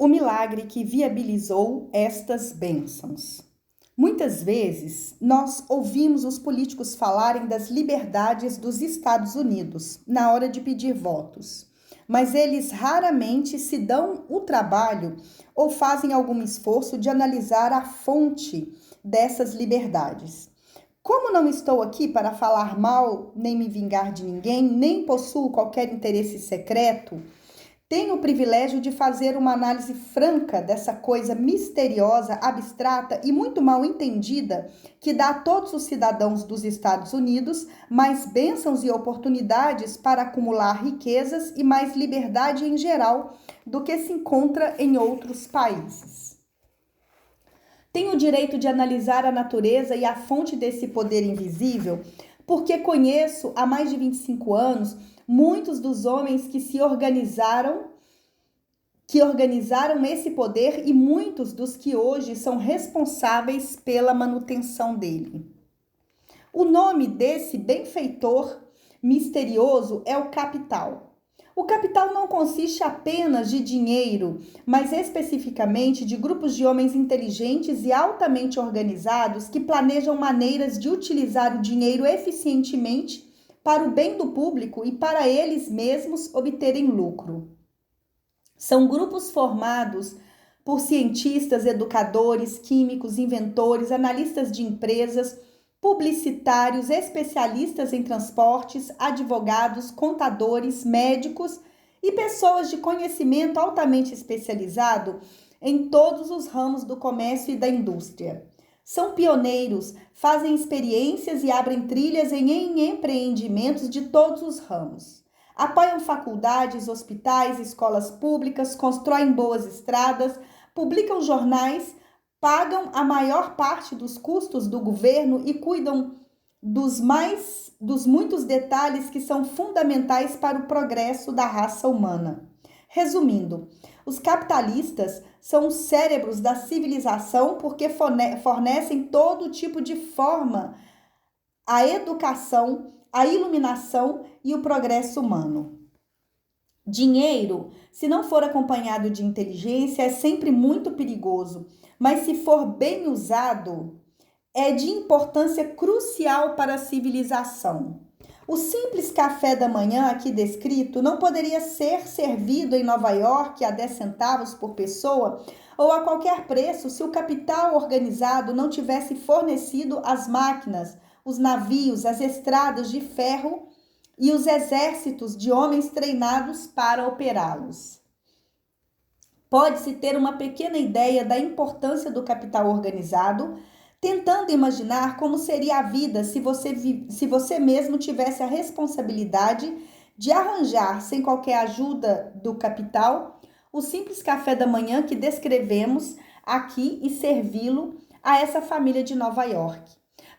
O milagre que viabilizou estas bênçãos. Muitas vezes nós ouvimos os políticos falarem das liberdades dos Estados Unidos na hora de pedir votos, mas eles raramente se dão o trabalho ou fazem algum esforço de analisar a fonte dessas liberdades. Como não estou aqui para falar mal, nem me vingar de ninguém, nem possuo qualquer interesse secreto, tenho o privilégio de fazer uma análise franca dessa coisa misteriosa, abstrata e muito mal entendida que dá a todos os cidadãos dos Estados Unidos mais bênçãos e oportunidades para acumular riquezas e mais liberdade em geral do que se encontra em outros países. Tenho o direito de analisar a natureza e a fonte desse poder invisível, porque conheço há mais de 25 anos muitos dos homens que organizaram esse poder e muitos dos que hoje são responsáveis pela manutenção dele. O nome desse benfeitor misterioso é o capital. O capital não consiste apenas de dinheiro, mas especificamente de grupos de homens inteligentes e altamente organizados que planejam maneiras de utilizar o dinheiro eficientemente para o bem do público e para eles mesmos obterem lucro. São grupos formados por cientistas, educadores, químicos, inventores, analistas de empresas, publicitários, especialistas em transportes, advogados, contadores, médicos e pessoas de conhecimento altamente especializado em todos os ramos do comércio e da indústria. São pioneiros, fazem experiências e abrem trilhas em empreendimentos de todos os ramos. Apoiam faculdades, hospitais, escolas públicas, constroem boas estradas, publicam jornais, pagam a maior parte dos custos do governo e cuidam dos muitos detalhes que são fundamentais para o progresso da raça humana. Resumindo, os capitalistas são os cérebros da civilização porque fornecem todo tipo de forma à educação, à iluminação e o progresso humano. Dinheiro, se não for acompanhado de inteligência, é sempre muito perigoso, mas se for bem usado, é de importância crucial para a civilização. O simples café da manhã aqui descrito não poderia ser servido em Nova York a 10 centavos por pessoa ou a qualquer preço se o capital organizado não tivesse fornecido as máquinas, os navios, as estradas de ferro e os exércitos de homens treinados para operá-los. Pode-se ter uma pequena ideia da importância do capital organizado, tentando imaginar como seria a vida se você mesmo tivesse a responsabilidade de arranjar, sem qualquer ajuda do capital, o simples café da manhã que descrevemos aqui e servi-lo a essa família de Nova York.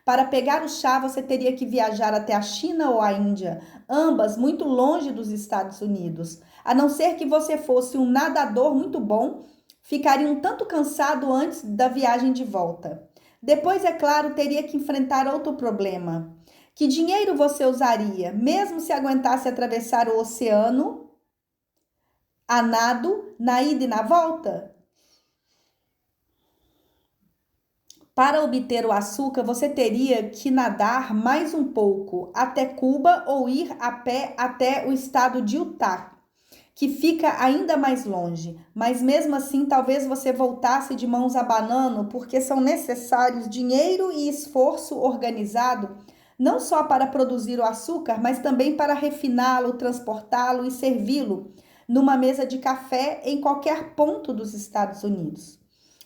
Para pegar o chá, você teria que viajar até a China ou a Índia, ambas muito longe dos Estados Unidos. A não ser que você fosse um nadador muito bom, ficaria um tanto cansado antes da viagem de volta. Depois, é claro, teria que enfrentar outro problema. Que dinheiro você usaria, mesmo se aguentasse atravessar o oceano a nado, na ida e na volta? Para obter o açúcar, você teria que nadar mais um pouco até Cuba ou ir a pé até o estado de Utah, que fica ainda mais longe. Mas mesmo assim, talvez você voltasse de mãos abanando, porque são necessários dinheiro e esforço organizado, não só para produzir o açúcar, mas também para refiná-lo, transportá-lo e servi-lo numa mesa de café em qualquer ponto dos Estados Unidos.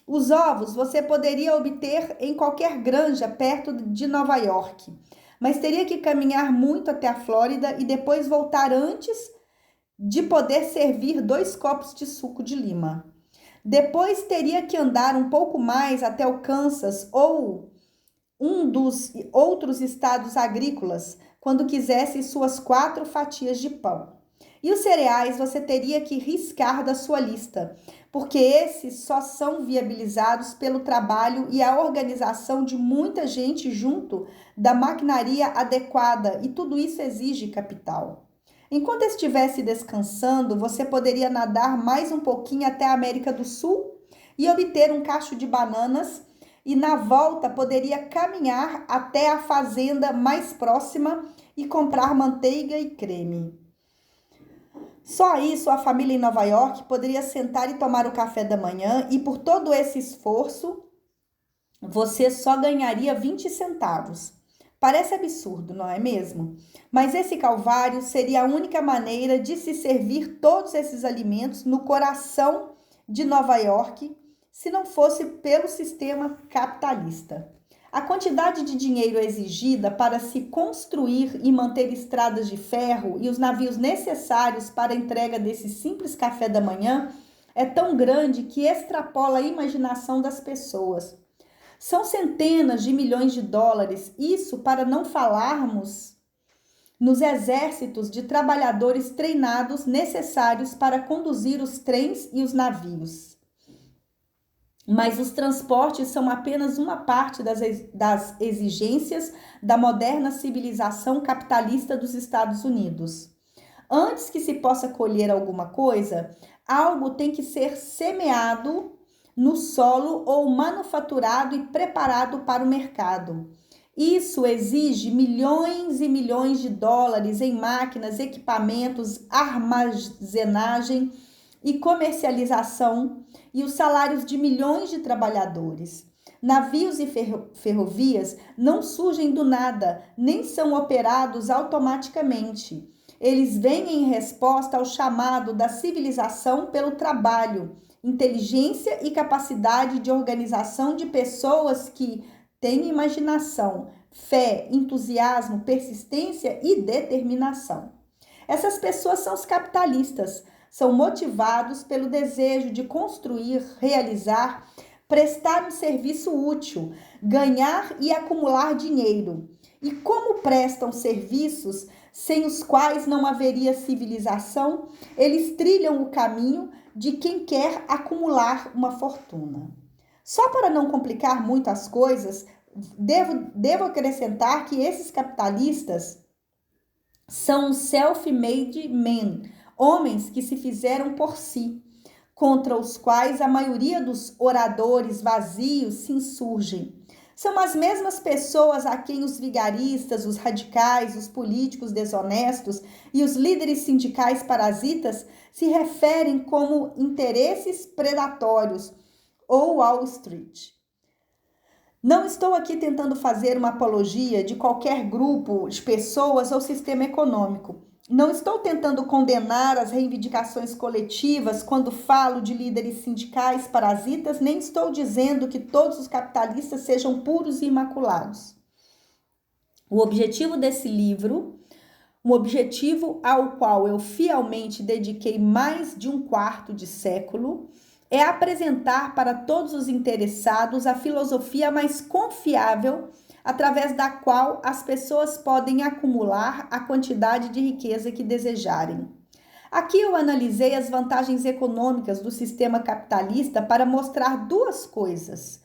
Os ovos você poderia obter em qualquer granja perto de Nova York, mas teria que caminhar muito até a Flórida e depois voltar antes de poder servir 2 copos de suco de lima. Depois teria que andar um pouco mais até o Kansas ou um dos outros estados agrícolas quando quisesse suas 4 fatias de pão. E os cereais você teria que riscar da sua lista, porque esses só são viabilizados pelo trabalho e a organização de muita gente junto da maquinaria adequada, e tudo isso exige capital. Enquanto estivesse descansando, você poderia nadar mais um pouquinho até a América do Sul e obter um cacho de bananas, e na volta poderia caminhar até a fazenda mais próxima e comprar manteiga e creme. Só isso a família em Nova York poderia sentar e tomar o café da manhã, e por todo esse esforço, você só ganharia 20 centavos. Parece absurdo, não é mesmo? Mas esse calvário seria a única maneira de se servir todos esses alimentos no coração de Nova York, se não fosse pelo sistema capitalista. A quantidade de dinheiro exigida para se construir e manter estradas de ferro e os navios necessários para a entrega desse simples café da manhã é tão grande que extrapola a imaginação das pessoas. São centenas de milhões de dólares, isso para não falarmos nos exércitos de trabalhadores treinados necessários para conduzir os trens e os navios. Mas os transportes são apenas uma parte das exigências da moderna civilização capitalista dos Estados Unidos. Antes que se possa colher alguma coisa, algo tem que ser semeado no solo ou manufaturado e preparado para o mercado. Isso exige milhões e milhões de dólares em máquinas, equipamentos, armazenagem e comercialização, e os salários de milhões de trabalhadores. Navios e ferrovias não surgem do nada, nem são operados automaticamente. Eles vêm em resposta ao chamado da civilização pelo trabalho, inteligência e capacidade de organização de pessoas que têm imaginação, fé, entusiasmo, persistência e determinação. Essas pessoas são os capitalistas, são motivados pelo desejo de construir, realizar, prestar um serviço útil, ganhar e acumular dinheiro. E como prestam serviços sem os quais não haveria civilização, eles trilham o caminho de quem quer acumular uma fortuna. Só para não complicar muito as coisas, devo acrescentar que esses capitalistas são self-made men, homens que se fizeram por si, contra os quais a maioria dos oradores vazios se insurgem. São as mesmas pessoas a quem os vigaristas, os radicais, os políticos desonestos e os líderes sindicais parasitas se referem como interesses predatórios ou Wall Street. Não estou aqui tentando fazer uma apologia de qualquer grupo de pessoas ou sistema econômico. Não estou tentando condenar as reivindicações coletivas quando falo de líderes sindicais parasitas, nem estou dizendo que todos os capitalistas sejam puros e imaculados. O objetivo desse livro, um objetivo ao qual eu fielmente dediquei mais de um quarto de século, é apresentar para todos os interessados a filosofia mais confiável através da qual as pessoas podem acumular a quantidade de riqueza que desejarem. Aqui eu analisei as vantagens econômicas do sistema capitalista para mostrar duas coisas.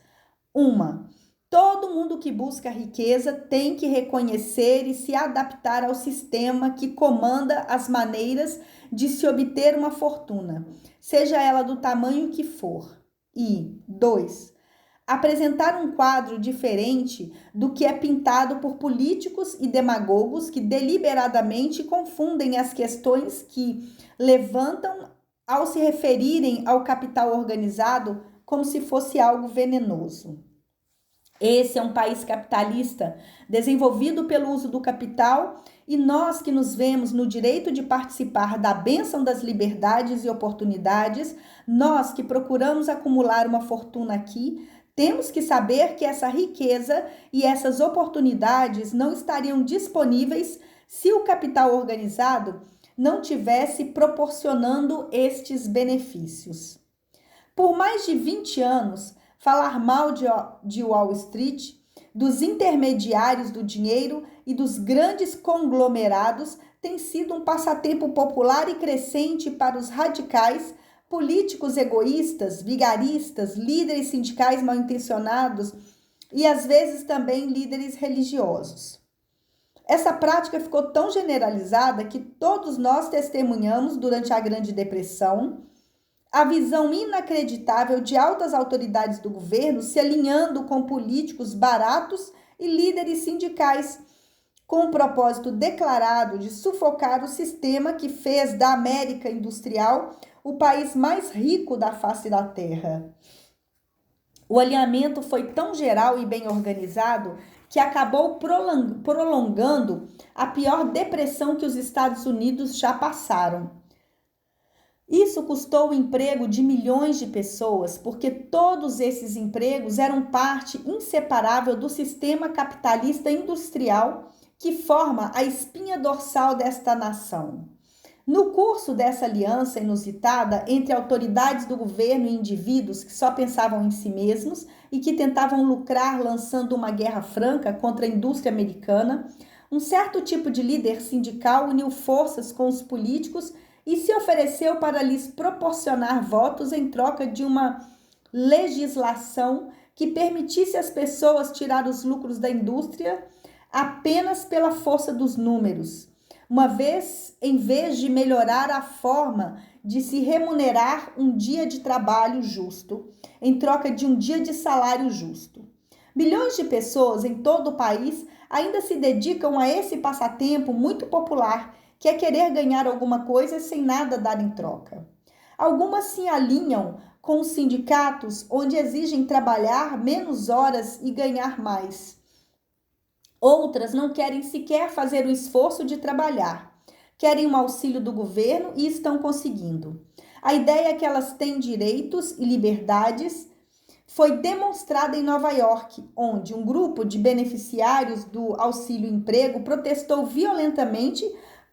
Uma, todo mundo que busca riqueza tem que reconhecer e se adaptar ao sistema que comanda as maneiras de se obter uma fortuna, seja ela do tamanho que for. E, 2, apresentar um quadro diferente do que é pintado por políticos e demagogos que deliberadamente confundem as questões que levantam ao se referirem ao capital organizado como se fosse algo venenoso. Esse é um país capitalista, desenvolvido pelo uso do capital, e nós que nos vemos no direito de participar da bênção das liberdades e oportunidades, nós que procuramos acumular uma fortuna aqui, temos que saber que essa riqueza e essas oportunidades não estariam disponíveis se o capital organizado não tivesse proporcionando estes benefícios. Por mais de 20 anos, falar mal de Wall Street, dos intermediários do dinheiro e dos grandes conglomerados tem sido um passatempo popular e crescente para os radicais, políticos egoístas, vigaristas, líderes sindicais mal intencionados e às vezes também líderes religiosos. Essa prática ficou tão generalizada que todos nós testemunhamos durante a Grande Depressão a visão inacreditável de altas autoridades do governo se alinhando com políticos baratos e líderes sindicais, com o propósito declarado de sufocar o sistema que fez da América industrial o país mais rico da face da Terra. O alinhamento foi tão geral e bem organizado que acabou prolongando a pior depressão que os Estados Unidos já passaram. Isso custou o emprego de milhões de pessoas, porque todos esses empregos eram parte inseparável do sistema capitalista industrial que forma a espinha dorsal desta nação. No curso dessa aliança inusitada entre autoridades do governo e indivíduos que só pensavam em si mesmos e que tentavam lucrar lançando uma guerra franca contra a indústria americana, um certo tipo de líder sindical uniu forças com os políticos e se ofereceu para lhes proporcionar votos em troca de uma legislação que permitisse às pessoas tirar os lucros da indústria apenas pela força dos números, em vez de melhorar a forma de se remunerar um dia de trabalho justo, em troca de um dia de salário justo. Milhões de pessoas em todo o país ainda se dedicam a esse passatempo muito popular, que é querer ganhar alguma coisa sem nada dar em troca. Algumas se alinham com os sindicatos, onde exigem trabalhar menos horas e ganhar mais. Outras não querem sequer fazer o esforço de trabalhar. Querem um auxílio do governo e estão conseguindo. A ideia é que elas têm direitos e liberdades foi demonstrada em Nova York, onde um grupo de beneficiários do auxílio-emprego protestou violentamente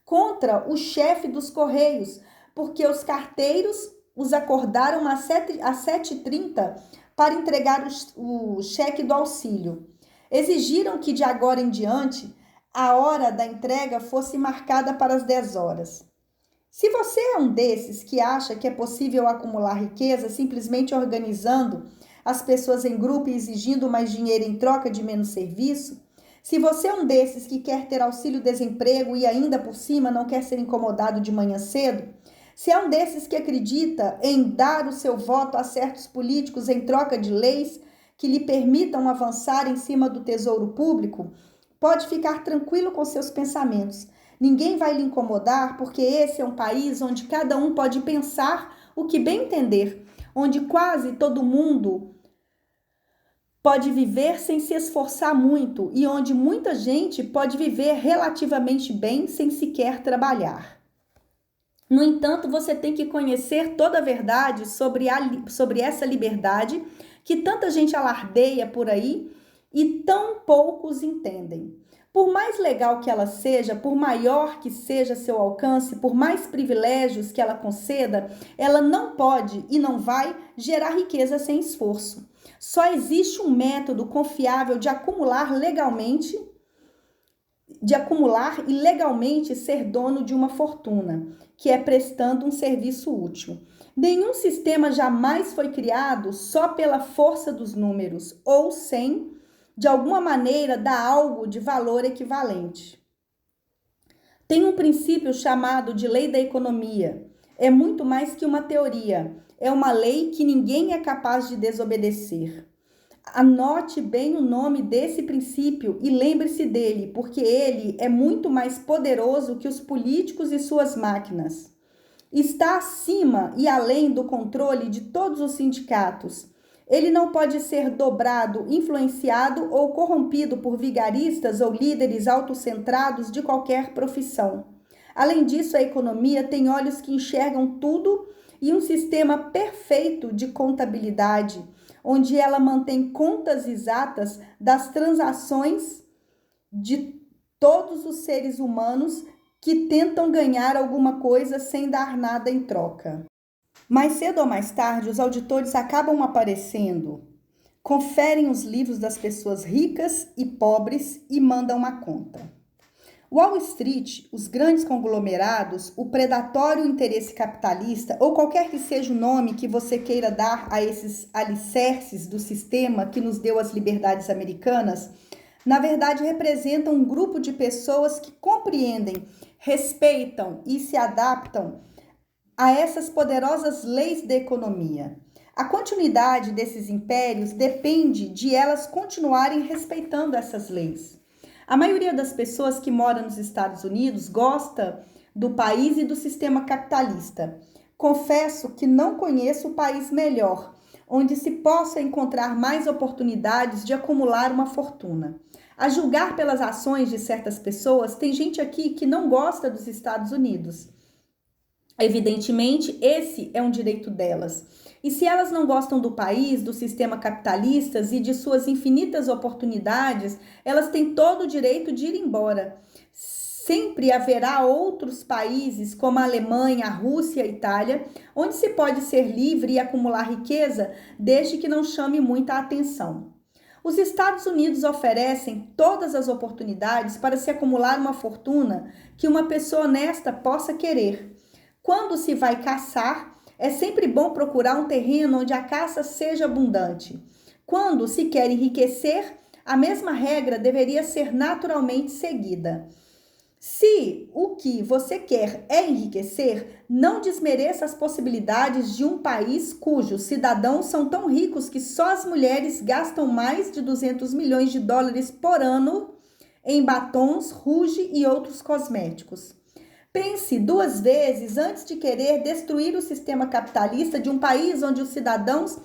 contra o chefe dos Correios, porque os carteiros os acordaram às 7h30 para entregar o cheque do auxílio. Exigiram que de agora em diante a hora da entrega fosse marcada para as 10 horas. Se você é um desses que acha que é possível acumular riqueza simplesmente organizando as pessoas em grupo e exigindo mais dinheiro em troca de menos serviço, se você é um desses que quer ter auxílio-desemprego e ainda por cima não quer ser incomodado de manhã cedo, se é um desses que acredita em dar o seu voto a certos políticos em troca de leis que lhe permitam avançar em cima do tesouro público, pode ficar tranquilo com seus pensamentos. Ninguém vai lhe incomodar, porque esse é um país onde cada um pode pensar o que bem entender, onde quase todo mundo pode viver sem se esforçar muito e onde muita gente pode viver relativamente bem sem sequer trabalhar. No entanto, você tem que conhecer toda a verdade sobre essa liberdade que tanta gente alardeia por aí e tão poucos entendem. Por mais legal que ela seja, por maior que seja seu alcance, por mais privilégios que ela conceda, ela não pode e não vai gerar riqueza sem esforço. Só existe um método confiável de acumular e legalmente ser dono de uma fortuna, que é prestando um serviço útil. Nenhum sistema jamais foi criado só pela força dos números ou sem, de alguma maneira, dar algo de valor equivalente. Tem um princípio chamado de lei da economia. É muito mais que uma teoria. É uma lei que ninguém é capaz de desobedecer. Anote bem o nome desse princípio e lembre-se dele, porque ele é muito mais poderoso que os políticos e suas máquinas. Está acima e além do controle de todos os sindicatos. Ele não pode ser dobrado, influenciado ou corrompido por vigaristas ou líderes autocentrados de qualquer profissão. Além disso, a economia tem olhos que enxergam tudo e um sistema perfeito de contabilidade, onde ela mantém contas exatas das transações de todos os seres humanos que tentam ganhar alguma coisa sem dar nada em troca. Mais cedo ou mais tarde, os auditores acabam aparecendo, conferem os livros das pessoas ricas e pobres e mandam uma conta. Wall Street, os grandes conglomerados, o predatório interesse capitalista ou qualquer que seja o nome que você queira dar a esses alicerces do sistema que nos deu as liberdades americanas, na verdade representam um grupo de pessoas que compreendem, respeitam e se adaptam a essas poderosas leis da economia. A continuidade desses impérios depende de elas continuarem respeitando essas leis. A maioria das pessoas que moram nos Estados Unidos gosta do país e do sistema capitalista. Confesso que não conheço o país melhor, onde se possa encontrar mais oportunidades de acumular uma fortuna. A julgar pelas ações de certas pessoas, tem gente aqui que não gosta dos Estados Unidos. Evidentemente, esse é um direito delas. E se elas não gostam do país, do sistema capitalista e de suas infinitas oportunidades, elas têm todo o direito de ir embora. Sempre haverá outros países, como a Alemanha, a Rússia, a Itália, onde se pode ser livre e acumular riqueza, desde que não chame muita atenção. Os Estados Unidos oferecem todas as oportunidades para se acumular uma fortuna que uma pessoa honesta possa querer. Quando se vai caçar, é sempre bom procurar um terreno onde a caça seja abundante. Quando se quer enriquecer, a mesma regra deveria ser naturalmente seguida. Se o que você quer é enriquecer, não desmereça as possibilidades de um país cujos cidadãos são tão ricos que só as mulheres gastam mais de 200 milhões de dólares por ano em batons, rouge e outros cosméticos. Pense duas vezes antes de querer destruir o sistema capitalista de um país onde os cidadãos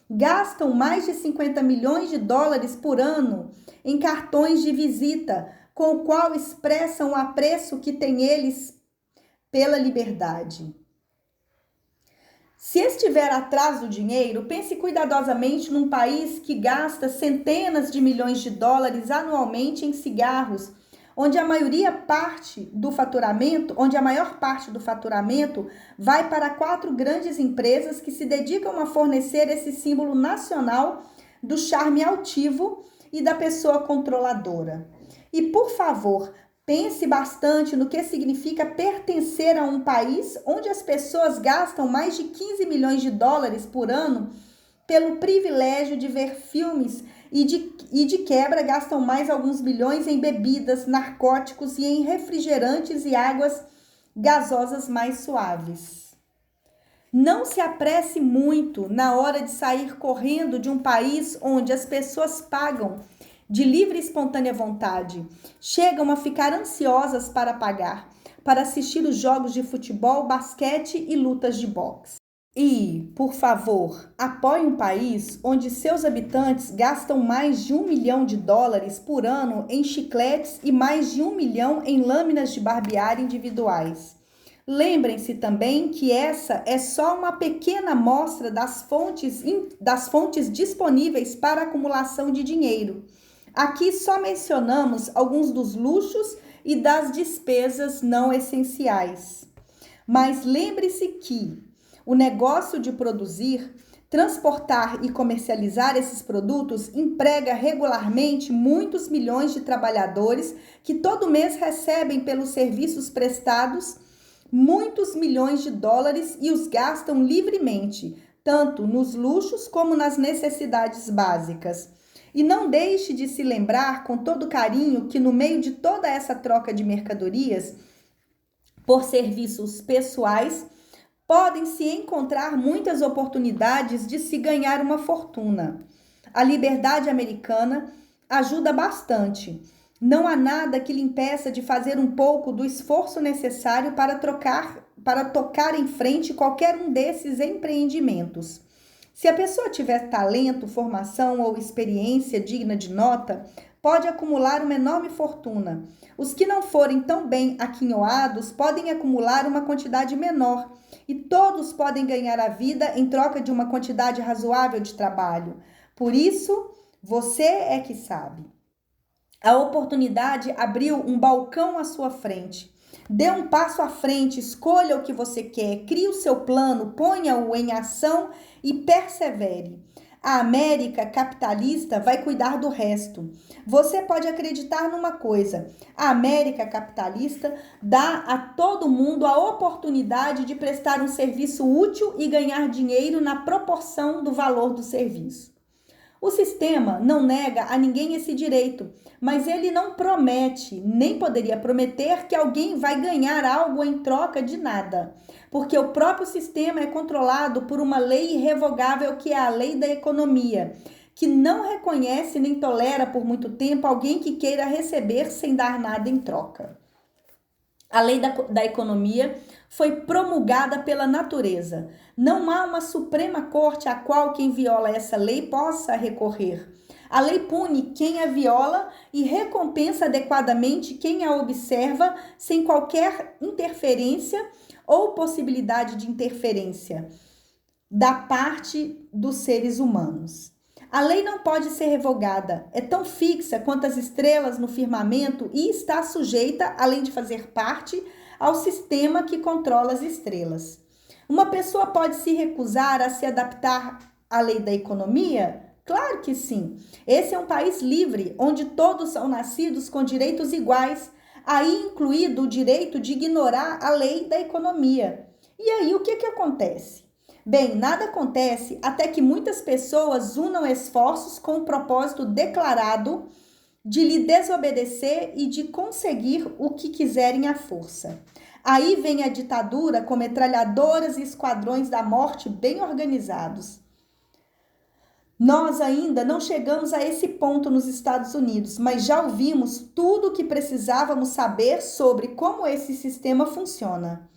gastam mais de 50 milhões de dólares por ano em cartões de visita, com o qual expressam o apreço que têm eles pela liberdade. Se estiver atrás do dinheiro, pense cuidadosamente num país que gasta centenas de milhões de dólares anualmente em cigarros, onde a maior parte do faturamento vai para 4 grandes empresas que se dedicam a fornecer esse símbolo nacional do charme altivo e da pessoa controladora. E, por favor, pense bastante no que significa pertencer a um país onde as pessoas gastam mais de 15 milhões de dólares por ano pelo privilégio de ver filmes e de quebra gastam mais alguns bilhões em bebidas, narcóticos e em refrigerantes e águas gasosas mais suaves. Não se apresse muito na hora de sair correndo de um país onde as pessoas pagam de livre e espontânea vontade. Chegam a ficar ansiosas para pagar, para assistir os jogos de futebol, basquete e lutas de boxe. E, por favor, apoie um país onde seus habitantes gastam mais de 1 milhão de dólares por ano em chicletes e mais de 1 milhão em lâminas de barbear individuais. Lembrem-se também que essa é só uma pequena amostra das fontes disponíveis para acumulação de dinheiro. Aqui só mencionamos alguns dos luxos e das despesas não essenciais. Mas lembre-se que o negócio de produzir, transportar e comercializar esses produtos emprega regularmente muitos milhões de trabalhadores que todo mês recebem pelos serviços prestados muitos milhões de dólares e os gastam livremente, tanto nos luxos como nas necessidades básicas. E não deixe de se lembrar com todo carinho que no meio de toda essa troca de mercadorias por serviços pessoais, podem se encontrar muitas oportunidades de se ganhar uma fortuna. A liberdade americana ajuda bastante. Não há nada que lhe impeça de fazer um pouco do esforço necessário para tocar em frente qualquer um desses empreendimentos. Se a pessoa tiver talento, formação ou experiência digna de nota, pode acumular uma enorme fortuna. Os que não forem tão bem aquinhoados podem acumular uma quantidade menor, e todos podem ganhar a vida em troca de uma quantidade razoável de trabalho. Por isso, você é que sabe. A oportunidade abriu um balcão à sua frente. Dê um passo à frente, escolha o que você quer, crie o seu plano, ponha-o em ação e persevere. A América capitalista vai cuidar do resto. Você pode acreditar numa coisa: a América capitalista dá a todo mundo a oportunidade de prestar um serviço útil e ganhar dinheiro na proporção do valor do serviço. O sistema não nega a ninguém esse direito, mas ele não promete, nem poderia prometer que alguém vai ganhar algo em troca de nada, porque o próprio sistema é controlado por uma lei irrevogável que é a lei da economia, que não reconhece nem tolera por muito tempo alguém que queira receber sem dar nada em troca. A lei da economia foi promulgada pela natureza. Não há uma Suprema Corte a qual quem viola essa lei possa recorrer. A lei pune quem a viola e recompensa adequadamente quem a observa sem qualquer interferência ou possibilidade de interferência da parte dos seres humanos. A lei não pode ser revogada, é tão fixa quanto as estrelas no firmamento e está sujeita, além de fazer parte, ao sistema que controla as estrelas. Uma pessoa pode se recusar a se adaptar à lei da economia? Claro que sim. Esse é um país livre, onde todos são nascidos com direitos iguais, aí incluído o direito de ignorar a lei da economia. E aí o que acontece? Bem, nada acontece até que muitas pessoas unam esforços com o propósito declarado de lhe desobedecer e de conseguir o que quiserem à força. Aí vem a ditadura com metralhadoras e esquadrões da morte bem organizados. Nós ainda não chegamos a esse ponto nos Estados Unidos, mas já ouvimos tudo o que precisávamos saber sobre como esse sistema funciona.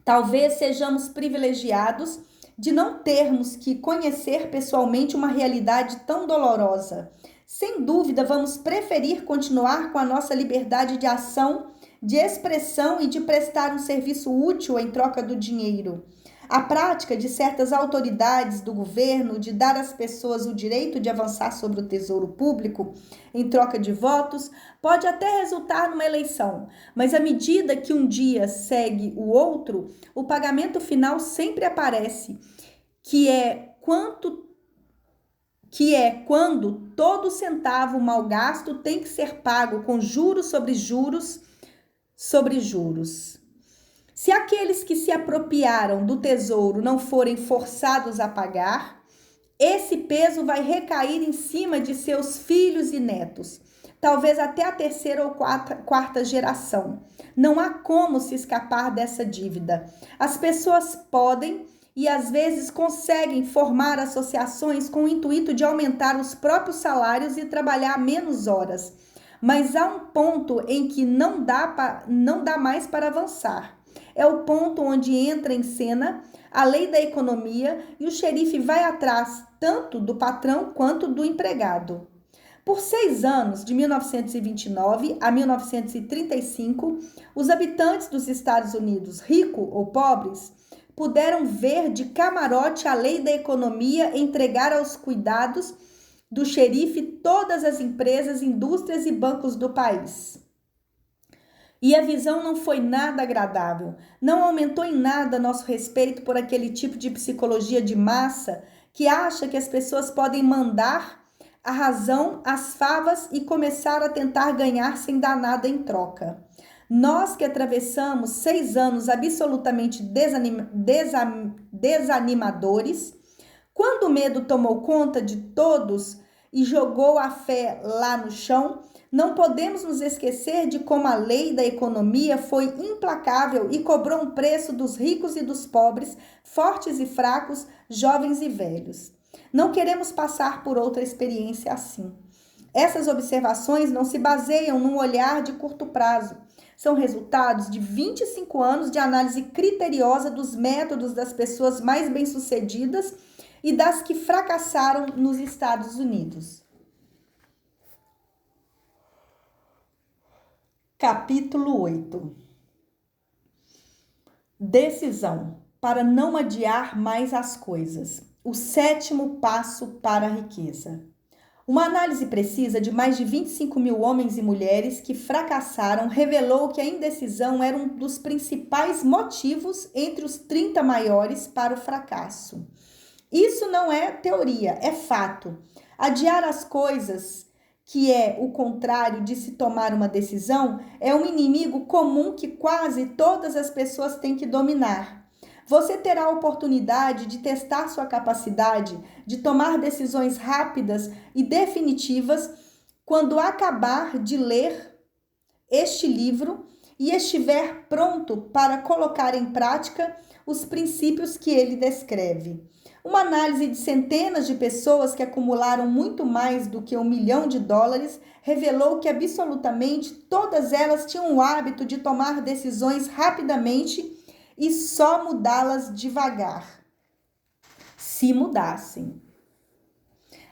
Talvez sejamos privilegiados de não termos que conhecer pessoalmente uma realidade tão dolorosa. Sem dúvida, vamos preferir continuar com a nossa liberdade de ação, de expressão e de prestar um serviço útil em troca do dinheiro. A prática de certas autoridades do governo de dar às pessoas o direito de avançar sobre o tesouro público em troca de votos pode até resultar numa eleição, mas à medida que um dia segue o outro, o pagamento final sempre aparece, que é quando todo centavo mal gasto tem que ser pago com juros sobre juros sobre juros. Se aqueles que se apropriaram do tesouro não forem forçados a pagar, esse peso vai recair em cima de seus filhos e netos, talvez até a terceira ou quarta geração. Não há como se escapar dessa dívida. As pessoas podem e às vezes conseguem formar associações com o intuito de aumentar os próprios salários e trabalhar menos horas, mas há um ponto em que não dá mais para avançar. É o ponto onde entra em cena a lei da economia e o xerife vai atrás tanto do patrão quanto do empregado. Por 6 anos, de 1929 a 1935, os habitantes dos Estados Unidos, ricos ou pobres, puderam ver de camarote a lei da economia entregar aos cuidados do xerife todas as empresas, indústrias e bancos do país. E a visão não foi nada agradável, não aumentou em nada nosso respeito por aquele tipo de psicologia de massa que acha que as pessoas podem mandar a razão às favas e começar a tentar ganhar sem dar nada em troca. Nós que atravessamos 6 anos absolutamente desanimadores, quando o medo tomou conta de todos e jogou a fé lá no chão, não podemos nos esquecer de como a lei da economia foi implacável e cobrou um preço dos ricos e dos pobres, fortes e fracos, jovens e velhos. Não queremos passar por outra experiência assim. Essas observações não se baseiam num olhar de curto prazo. São resultados de 25 anos de análise criteriosa dos métodos das pessoas mais bem-sucedidas e das que fracassaram nos Estados Unidos. Capítulo 8. Decisão para não adiar mais as coisas. O 7º passo para a riqueza. Uma análise precisa de mais de 25 mil homens e mulheres que fracassaram revelou que a indecisão era um dos principais motivos entre os 30 maiores para o fracasso. Isso não é teoria, é fato. Adiar as coisas, que é o contrário de se tomar uma decisão, é um inimigo comum que quase todas as pessoas têm que dominar. Você terá a oportunidade de testar sua capacidade de tomar decisões rápidas e definitivas quando acabar de ler este livro e estiver pronto para colocar em prática os princípios que ele descreve. Uma análise de centenas de pessoas que acumularam muito mais do que $1 milhão revelou que absolutamente todas elas tinham o hábito de tomar decisões rapidamente e só mudá-las devagar, se mudassem.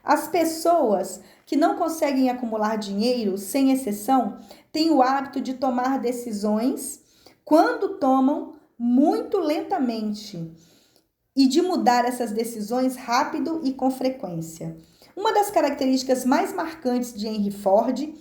As pessoas que não conseguem acumular dinheiro, sem exceção, têm o hábito de tomar decisões, quando tomam, muito lentamente, e de mudar essas decisões rápido e com frequência. Uma das características mais marcantes de Henry Ford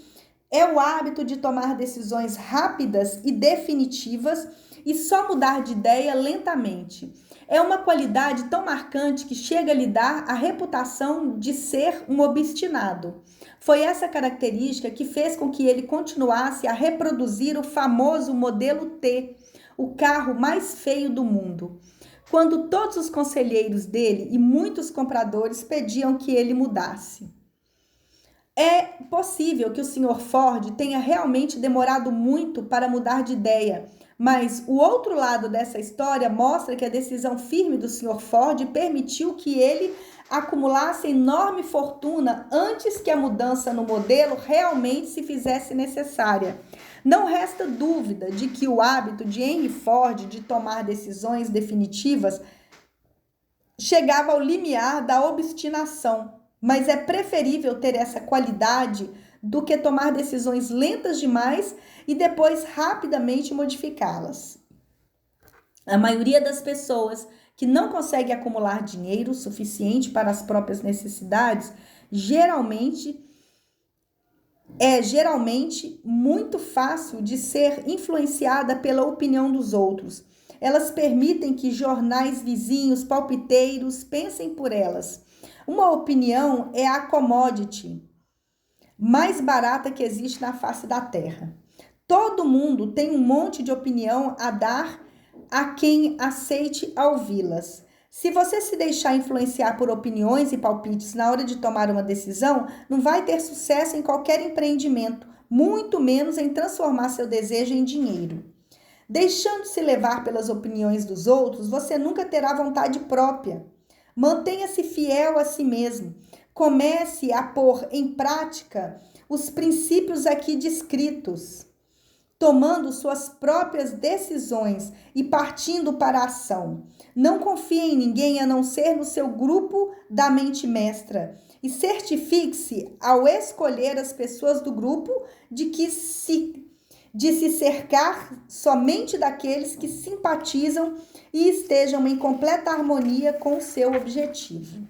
é o hábito de tomar decisões rápidas e definitivas e só mudar de ideia lentamente. É uma qualidade tão marcante que chega a lhe dar a reputação de ser um obstinado. Foi essa característica que fez com que ele continuasse a reproduzir o famoso modelo T, o carro mais feio do mundo, quando todos os conselheiros dele e muitos compradores pediam que ele mudasse. É possível que o Sr. Ford tenha realmente demorado muito para mudar de ideia, mas o outro lado dessa história mostra que a decisão firme do Sr. Ford permitiu que ele acumulasse enorme fortuna antes que a mudança no modelo realmente se fizesse necessária. Não resta dúvida de que o hábito de Henry Ford de tomar decisões definitivas chegava ao limiar da obstinação, mas é preferível ter essa qualidade do que tomar decisões lentas demais e depois rapidamente modificá-las. A maioria das pessoas que não consegue acumular dinheiro suficiente para as próprias necessidades, geralmente muito fácil de ser influenciada pela opinião dos outros. Elas permitem que jornais vizinhos, palpiteiros, pensem por elas. Uma opinião é a commodity mais barata que existe na face da terra. Todo mundo tem um monte de opinião a dar a quem aceite ouvi-las. Se você se deixar influenciar por opiniões e palpites na hora de tomar uma decisão, não vai ter sucesso em qualquer empreendimento, muito menos em transformar seu desejo em dinheiro. Deixando-se levar pelas opiniões dos outros, você nunca terá vontade própria. Mantenha-se fiel a si mesmo. Comece a pôr em prática os princípios aqui descritos, tomando suas próprias decisões e partindo para a ação. Não confie em ninguém a não ser no seu grupo da mente mestra e certifique-se ao escolher as pessoas do grupo de se cercar somente daqueles que simpatizam e estejam em completa harmonia com o seu objetivo.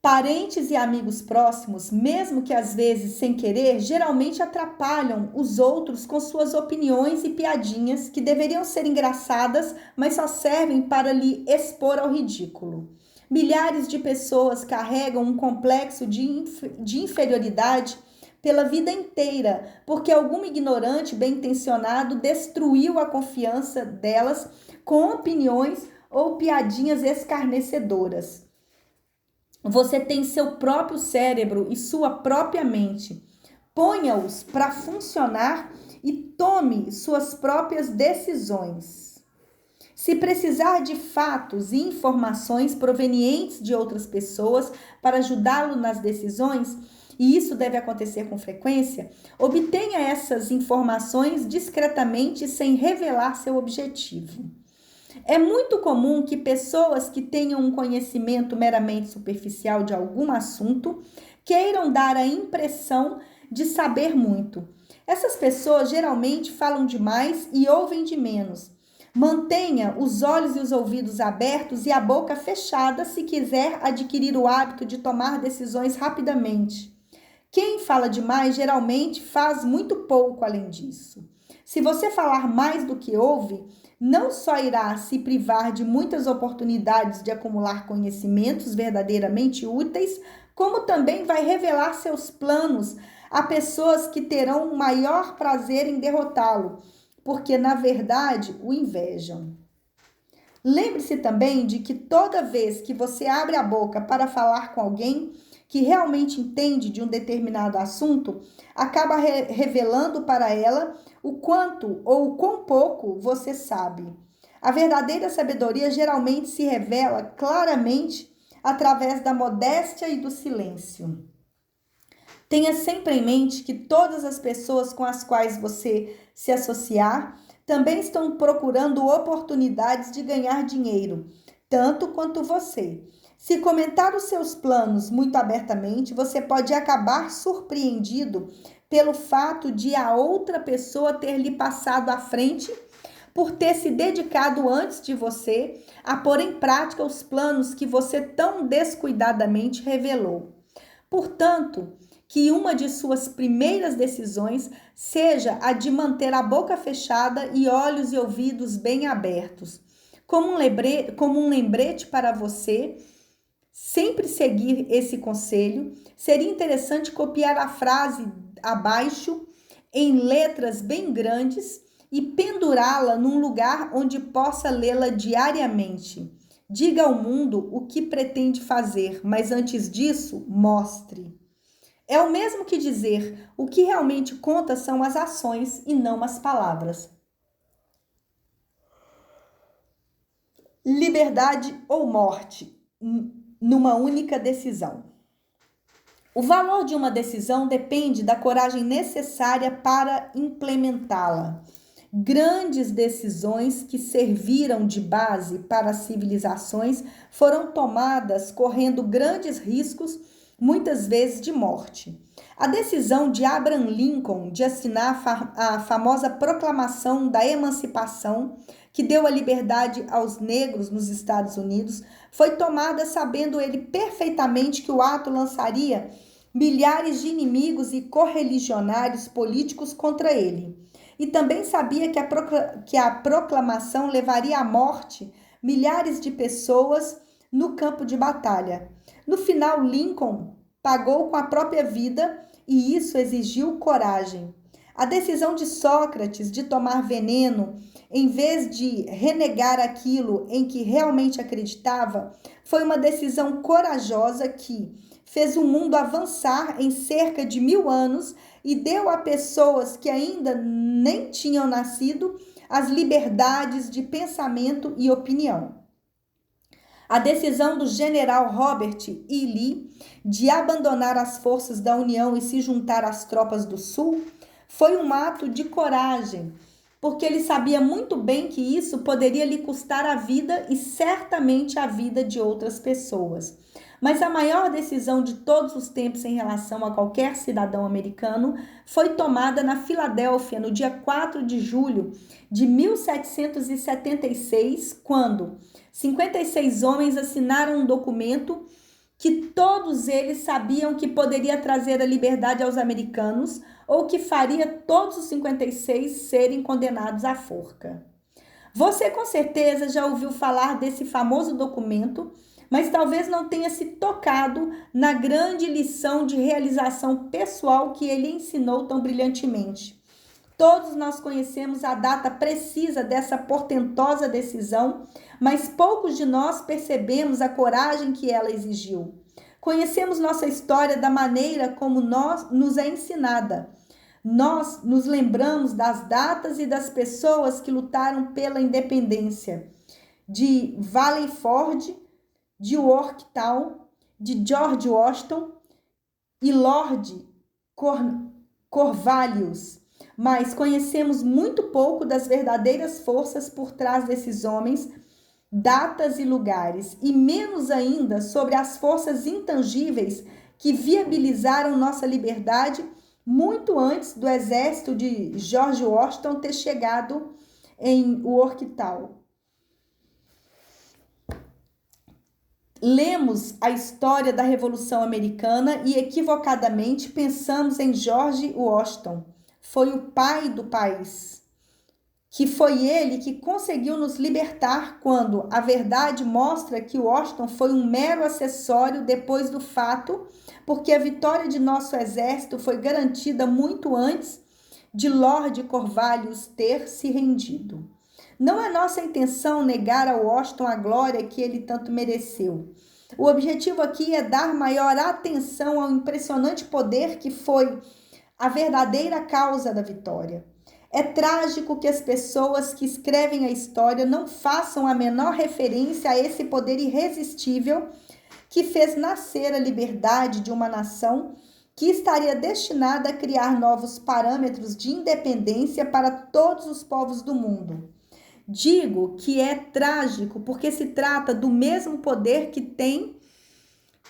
Parentes e amigos próximos, mesmo que às vezes sem querer, geralmente atrapalham os outros com suas opiniões e piadinhas que deveriam ser engraçadas, mas só servem para lhe expor ao ridículo. Milhares de pessoas carregam um complexo de inferioridade pela vida inteira, porque algum ignorante bem-intencionado destruiu a confiança delas com opiniões ou piadinhas escarnecedoras. Você tem seu próprio cérebro e sua própria mente. Ponha-os para funcionar e tome suas próprias decisões. Se precisar de fatos e informações provenientes de outras pessoas para ajudá-lo nas decisões, e isso deve acontecer com frequência, obtenha essas informações discretamente sem revelar seu objetivo. É muito comum que pessoas que tenham um conhecimento meramente superficial de algum assunto queiram dar a impressão de saber muito. Essas pessoas geralmente falam demais e ouvem de menos. Mantenha os olhos e os ouvidos abertos e a boca fechada se quiser adquirir o hábito de tomar decisões rapidamente. Quem fala demais geralmente faz muito pouco além disso. Se você falar mais do que ouve, não só irá se privar de muitas oportunidades de acumular conhecimentos verdadeiramente úteis, como também vai revelar seus planos a pessoas que terão o maior prazer em derrotá-lo, porque na verdade o invejam. Lembre-se também de que toda vez que você abre a boca para falar com alguém que realmente entende de um determinado assunto, acaba revelando para ela o quanto ou o quão pouco você sabe. A verdadeira sabedoria geralmente se revela claramente através da modéstia e do silêncio. Tenha sempre em mente que todas as pessoas com as quais você se associar também estão procurando oportunidades de ganhar dinheiro, tanto quanto você. Se comentar os seus planos muito abertamente, você pode acabar surpreendido pelo fato de a outra pessoa ter lhe passado à frente por ter se dedicado antes de você a pôr em prática os planos que você tão descuidadamente revelou. Portanto, que uma de suas primeiras decisões seja a de manter a boca fechada e olhos e ouvidos bem abertos. Como um lembrete para você sempre seguir esse conselho, seria interessante copiar a frase abaixo em letras bem grandes e pendurá-la num lugar onde possa lê-la diariamente. Diga ao mundo o que pretende fazer, mas antes disso, mostre. É o mesmo que dizer: o que realmente conta são as ações e não as palavras. Liberdade ou morte numa única decisão. O valor de uma decisão depende da coragem necessária para implementá-la. Grandes decisões que serviram de base para as civilizações foram tomadas correndo grandes riscos, muitas vezes de morte. A decisão de Abraham Lincoln de assinar a famosa Proclamação da Emancipação, que deu a liberdade aos negros nos Estados Unidos, foi tomada sabendo ele perfeitamente que o ato lançaria milhares de inimigos e correligionários políticos contra ele. E também sabia que a proclamação levaria à morte milhares de pessoas no campo de batalha. No final, Lincoln pagou com a própria vida e isso exigiu coragem. A decisão de Sócrates de tomar veneno, em vez de renegar aquilo em que realmente acreditava, foi uma decisão corajosa que fez o mundo avançar em cerca de 1000 anos e deu a pessoas que ainda nem tinham nascido as liberdades de pensamento e opinião. A decisão do general Robert E. Lee de abandonar as forças da União e se juntar às tropas do Sul foi um ato de coragem, porque ele sabia muito bem que isso poderia lhe custar a vida e certamente a vida de outras pessoas. Mas a maior decisão de todos os tempos em relação a qualquer cidadão americano foi tomada na Filadélfia no dia 4 de julho de 1776, quando 56 homens assinaram um documento que todos eles sabiam que poderia trazer a liberdade aos americanos ou que faria todos os 56 serem condenados à forca. Você com certeza já ouviu falar desse famoso documento, mas talvez não tenha se tocado na grande lição de realização pessoal que ele ensinou tão brilhantemente. Todos nós conhecemos a data precisa dessa portentosa decisão, mas poucos de nós percebemos a coragem que ela exigiu. Conhecemos nossa história da maneira como nos é ensinada. Nós nos lembramos das datas e das pessoas que lutaram pela independência, de Valley Forge, de Yorktown, de George Washington e Lord Cornwallis, mas conhecemos muito pouco das verdadeiras forças por trás desses homens, datas e lugares, e menos ainda sobre as forças intangíveis que viabilizaram nossa liberdade muito antes do exército de George Washington ter chegado em Yorktown. Lemos a história da Revolução Americana e equivocadamente pensamos em George Washington. Foi o pai do país, que foi ele que conseguiu nos libertar quando a verdade mostra que Washington foi um mero acessório depois do fato, porque a vitória de nosso exército foi garantida muito antes de Lord Cornwallis ter se rendido. Não é nossa intenção negar a Washington a glória que ele tanto mereceu. O objetivo aqui é dar maior atenção ao impressionante poder que foi a verdadeira causa da vitória. É trágico que as pessoas que escrevem a história não façam a menor referência a esse poder irresistível que fez nascer a liberdade de uma nação que estaria destinada a criar novos parâmetros de independência para todos os povos do mundo. Digo que é trágico porque se trata do mesmo poder que tem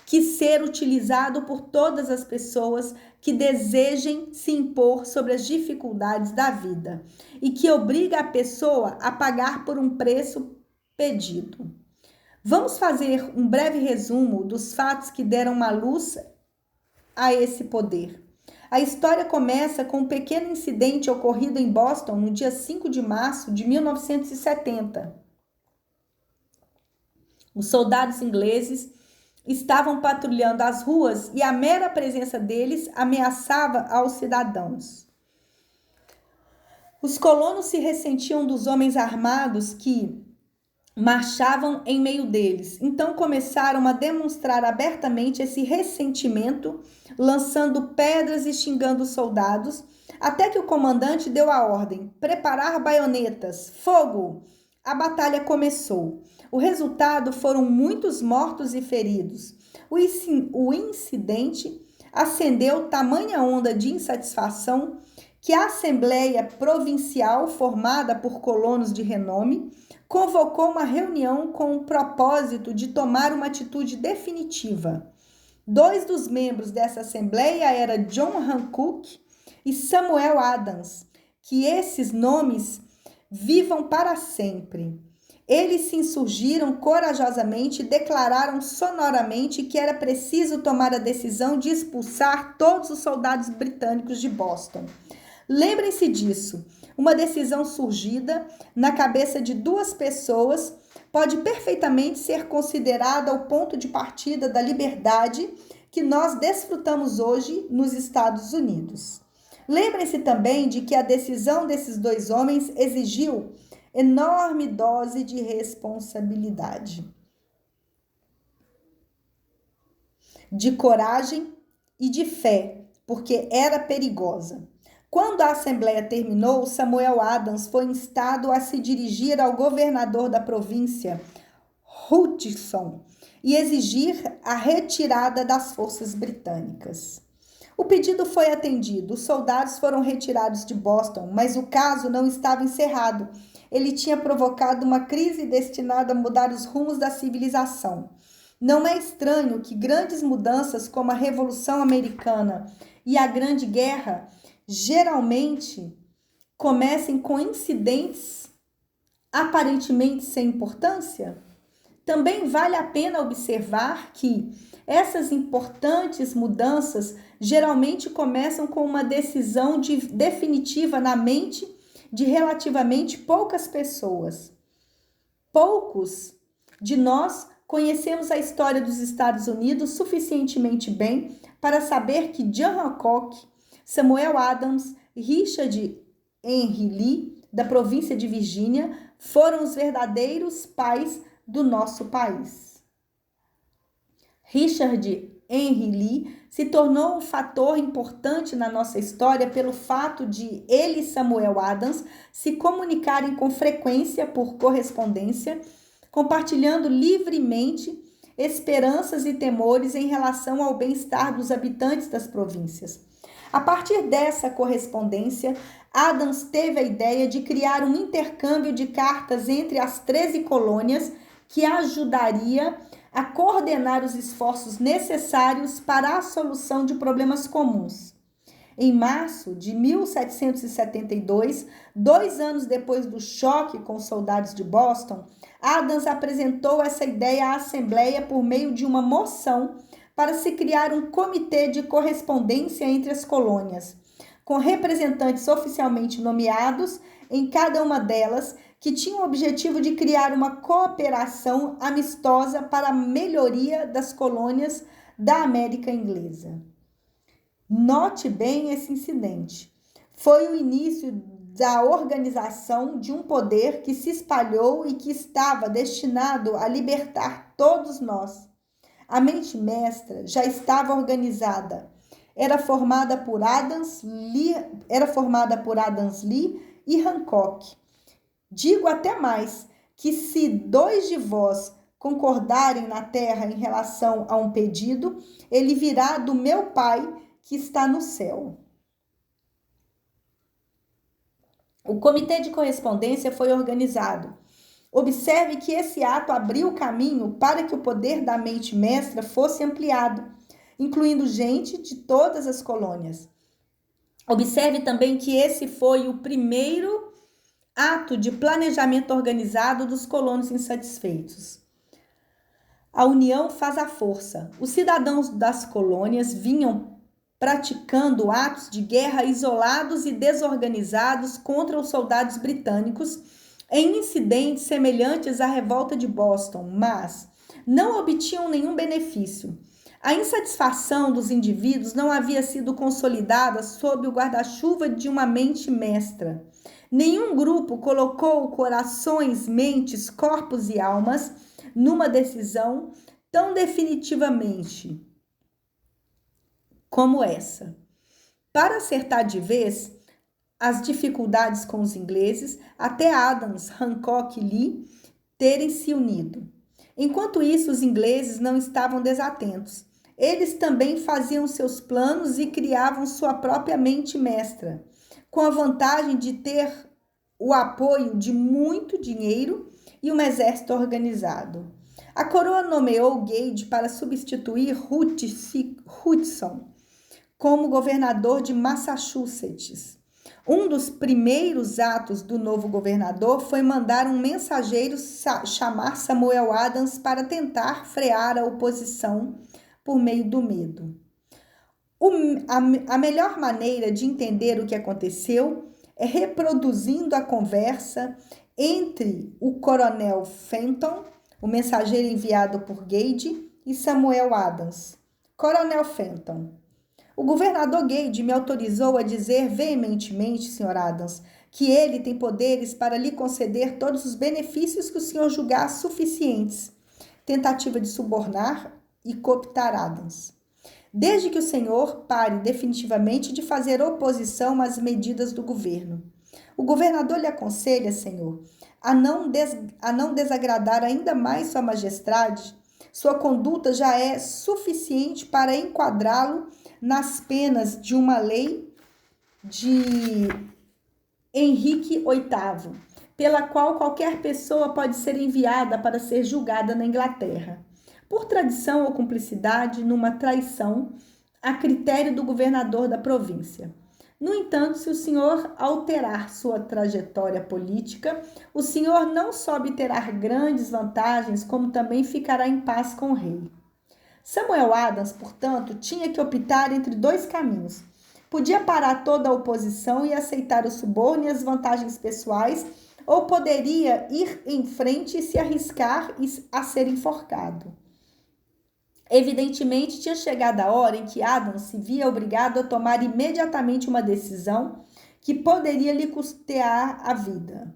que ser utilizado por todas as pessoas que desejem se impor sobre as dificuldades da vida e que obriga a pessoa a pagar por um preço pedido. Vamos fazer um breve resumo dos fatos que deram uma luz a esse poder. A história começa com um pequeno incidente ocorrido em Boston no dia 5 de março de 1970. Os soldados ingleses estavam patrulhando as ruas e a mera presença deles ameaçava aos cidadãos. Os colonos se ressentiam dos homens armados que marchavam em meio deles. Então começaram a demonstrar abertamente esse ressentimento, lançando pedras e xingando os soldados, até que o comandante deu a ordem: preparar baionetas, fogo! A batalha começou. O resultado foram muitos mortos e feridos. O incidente acendeu tamanha onda de insatisfação que a Assembleia Provincial, formada por colonos de renome, convocou uma reunião com o propósito de tomar uma atitude definitiva. 2 dos membros dessa Assembleia eram John Hancock e Samuel Adams, que esses nomes vivam para sempre. Eles se insurgiram corajosamente e declararam sonoramente que era preciso tomar a decisão de expulsar todos os soldados britânicos de Boston. Lembrem-se disso. Uma decisão surgida na cabeça de 2 pessoas pode perfeitamente ser considerada o ponto de partida da liberdade que nós desfrutamos hoje nos Estados Unidos. Lembrem-se também de que a decisão desses 2 homens exigiu enorme dose de responsabilidade, de coragem e de fé, porque era perigosa. Quando a Assembleia terminou, Samuel Adams foi instado a se dirigir ao governador da província, Hutchinson, e exigir a retirada das forças britânicas. O pedido foi atendido. Os soldados foram retirados de Boston, mas o caso não estava encerrado. Ele tinha provocado uma crise destinada a mudar os rumos da civilização. Não é estranho que grandes mudanças como a Revolução Americana e a Grande Guerra geralmente comecem com incidentes aparentemente sem importância. Também vale a pena observar que essas importantes mudanças geralmente começam com uma decisão definitiva na mente de relativamente poucas pessoas. Poucos de nós conhecemos a história dos Estados Unidos suficientemente bem para saber que John Hancock, Samuel Adams e Richard Henry Lee, da província de Virgínia, foram os verdadeiros pais do nosso país. Richard Henry Lee se tornou um fator importante na nossa história pelo fato de ele e Samuel Adams se comunicarem com frequência por correspondência, compartilhando livremente esperanças e temores em relação ao bem-estar dos habitantes das províncias. A partir dessa correspondência, Adams teve a ideia de criar um intercâmbio de cartas entre as 13 colônias que ajudaria a coordenar os esforços necessários para a solução de problemas comuns. Em março de 1772, 2 anos depois do choque com os soldados de Boston, Adams apresentou essa ideia à Assembleia por meio de uma moção para se criar um comitê de correspondência entre as colônias, com representantes oficialmente nomeados em cada uma delas, que tinha o objetivo de criar uma cooperação amistosa para a melhoria das colônias da América Inglesa. Note bem esse incidente. Foi o início da organização de um poder que se espalhou e que estava destinado a libertar todos nós. A mente mestra já estava organizada. Era formada por Adams Lee e Hancock. Digo até mais, que se 2 de vós concordarem na terra em relação a um pedido, ele virá do meu Pai que está no céu. O comitê de correspondência foi organizado. Observe que esse ato abriu o caminho para que o poder da mente mestra fosse ampliado, incluindo gente de todas as colônias. Observe também que esse foi o primeiro ato de planejamento organizado dos colonos insatisfeitos. A união faz a força. Os cidadãos das colônias vinham praticando atos de guerra isolados e desorganizados contra os soldados britânicos em incidentes semelhantes à revolta de Boston, mas não obtinham nenhum benefício. A insatisfação dos indivíduos não havia sido consolidada sob o guarda-chuva de uma mente mestra. Nenhum grupo colocou corações, mentes, corpos e almas numa decisão tão definitivamente como essa. Para acertar de vez as dificuldades com os ingleses, até Adams, Hancock e Lee terem se unido. Enquanto isso, os ingleses não estavam desatentos. Eles também faziam seus planos e criavam sua própria mente mestra, com a vantagem de ter o apoio de muito dinheiro e um exército organizado. A coroa nomeou Gage para substituir Hudson como governador de Massachusetts. Um dos primeiros atos do novo governador foi mandar um mensageiro chamar Samuel Adams para tentar frear a oposição por meio do medo. A melhor maneira de entender o que aconteceu é reproduzindo a conversa entre o coronel Fenton, o mensageiro enviado por Gage, e Samuel Adams. Coronel Fenton: o governador Gage me autorizou a dizer veementemente, Sr. Adams, que ele tem poderes para lhe conceder todos os benefícios que o senhor julgar suficientes. Tentativa de subornar e cooptar Adams. Desde que o senhor pare definitivamente de fazer oposição às medidas do governo. O governador lhe aconselha, senhor, a não desagradar ainda mais sua majestade. Sua conduta já é suficiente para enquadrá-lo nas penas de uma lei de Henrique VIII, pela qual qualquer pessoa pode ser enviada para ser julgada na Inglaterra, por tradição ou cumplicidade numa traição, a critério do governador da província. No entanto, se o senhor alterar sua trajetória política, o senhor não só obterá grandes vantagens, como também ficará em paz com o rei. Samuel Adams, portanto, tinha que optar entre 2 caminhos. Podia parar toda a oposição e aceitar o suborno e as vantagens pessoais, ou poderia ir em frente e se arriscar a ser enforcado. Evidentemente, tinha chegado a hora em que Adams se via obrigado a tomar imediatamente uma decisão que poderia lhe custear a vida.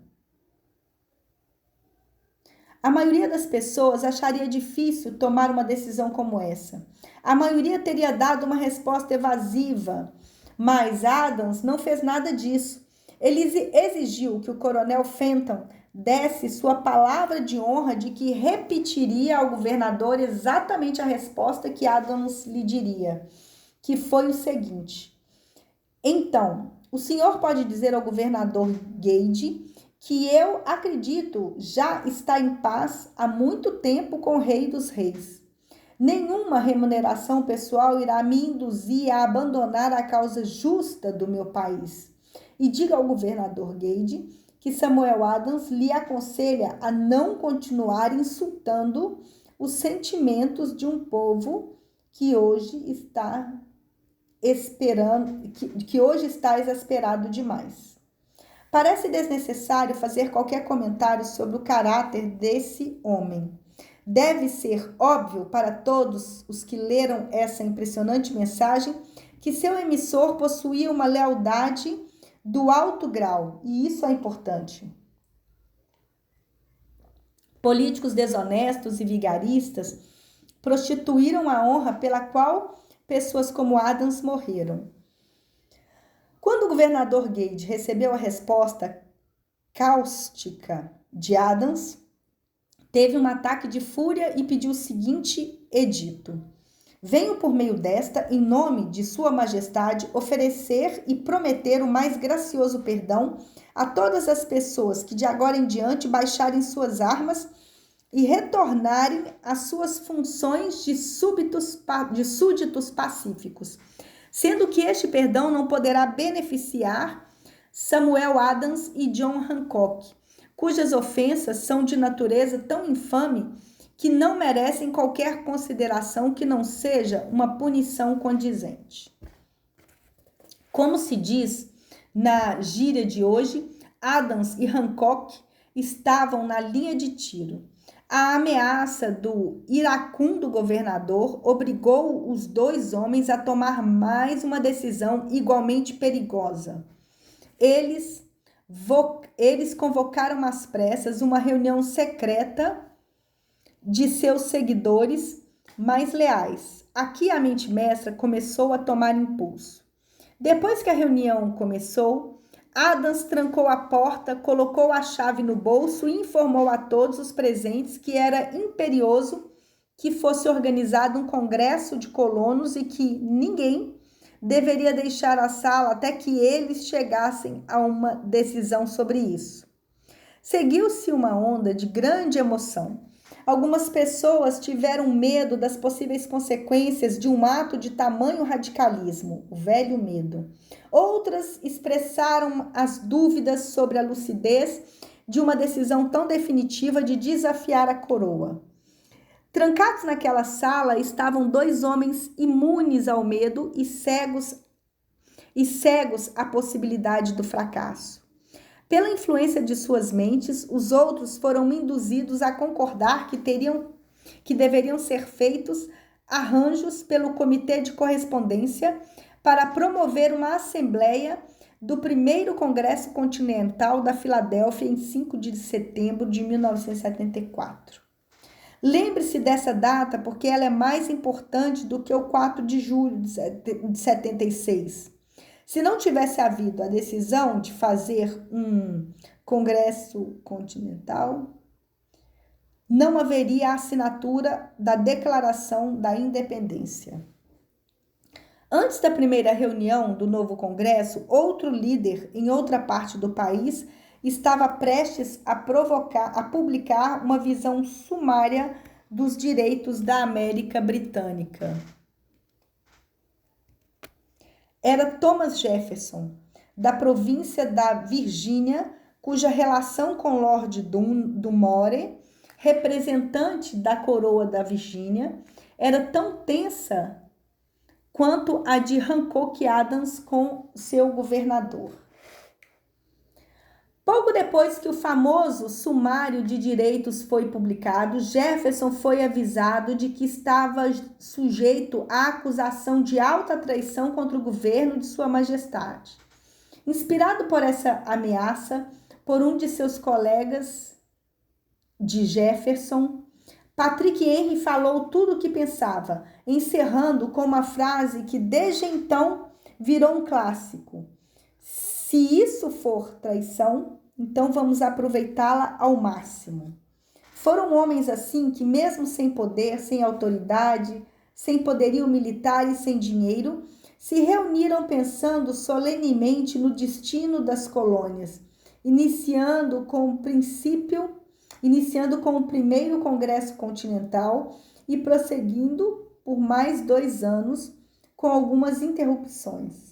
A maioria das pessoas acharia difícil tomar uma decisão como essa. A maioria teria dado uma resposta evasiva, mas Adams não fez nada disso. Ele exigiu que o coronel Fenton desse sua palavra de honra de que repetiria ao governador exatamente a resposta que Adams lhe diria, que foi o seguinte: então, o senhor pode dizer ao governador Gage que eu acredito já está em paz há muito tempo com o rei dos reis. Nenhuma remuneração pessoal irá me induzir a abandonar a causa justa do meu país. E diga ao governador Gage que Samuel Adams lhe aconselha a não continuar insultando os sentimentos de um povo que hoje está exasperado demais. Parece desnecessário fazer qualquer comentário sobre o caráter desse homem. Deve ser óbvio para todos os que leram essa impressionante mensagem que seu emissor possuía uma lealdade do alto grau, e isso é importante. Políticos desonestos e vigaristas prostituíram a honra pela qual pessoas como Adams morreram. Quando o governador Gage recebeu a resposta cáustica de Adams, teve um ataque de fúria e pediu o seguinte edito: venho por meio desta, em nome de Sua Majestade, oferecer e prometer o mais gracioso perdão a todas as pessoas que de agora em diante baixarem suas armas e retornarem às suas funções de súditos pacíficos, sendo que este perdão não poderá beneficiar Samuel Adams e John Hancock, cujas ofensas são de natureza tão infame que não merecem qualquer consideração que não seja uma punição condizente. Como se diz na gíria de hoje, Adams e Hancock estavam na linha de tiro. A ameaça do iracundo governador obrigou os dois homens a tomar mais uma decisão igualmente perigosa. Eles convocaram às pressas uma reunião secreta de seus seguidores mais leais. Aqui a mente mestra começou a tomar impulso. Depois que a reunião começou, Adams trancou a porta, colocou a chave no bolso e informou a todos os presentes que era imperioso que fosse organizado um congresso de colonos e que ninguém deveria deixar a sala até que eles chegassem a uma decisão sobre isso. Seguiu-se uma onda de grande emoção. Algumas pessoas tiveram medo das possíveis consequências de um ato de tamanho radicalismo, o velho medo. Outras expressaram as dúvidas sobre a lucidez de uma decisão tão definitiva de desafiar a coroa. Trancados naquela sala estavam dois homens imunes ao medo e cegos à possibilidade do fracasso. Pela influência de suas mentes, os outros foram induzidos a concordar que deveriam ser feitos arranjos pelo Comitê de Correspondência para promover uma assembleia do primeiro Congresso Continental da Filadélfia em 5 de setembro de 1974. Lembre-se dessa data porque ela é mais importante do que o 4 de julho de 76. Se não tivesse havido a decisão de fazer um Congresso Continental, não haveria a assinatura da Declaração da Independência. Antes da primeira reunião do novo Congresso, outro líder em outra parte do país estava prestes a publicar uma visão sumária dos direitos da América Britânica. Era Thomas Jefferson, da província da Virgínia, cuja relação com Lord Dunmore, representante da coroa da Virgínia, era tão tensa quanto a de Hancock Adams com seu governador. Pouco depois que o famoso Sumário de Direitos foi publicado, Jefferson foi avisado de que estava sujeito à acusação de alta traição contra o governo de Sua Majestade. Inspirado por essa ameaça, por um de seus colegas de Jefferson, Patrick Henry falou tudo o que pensava, encerrando com uma frase que desde então virou um clássico: se isso for traição, então vamos aproveitá-la ao máximo. Foram homens assim que, mesmo sem poder, sem autoridade, sem poderio militar e sem dinheiro, se reuniram pensando solenemente no destino das colônias, iniciando com o primeiro Congresso Continental e prosseguindo por mais 2 anos, com algumas interrupções.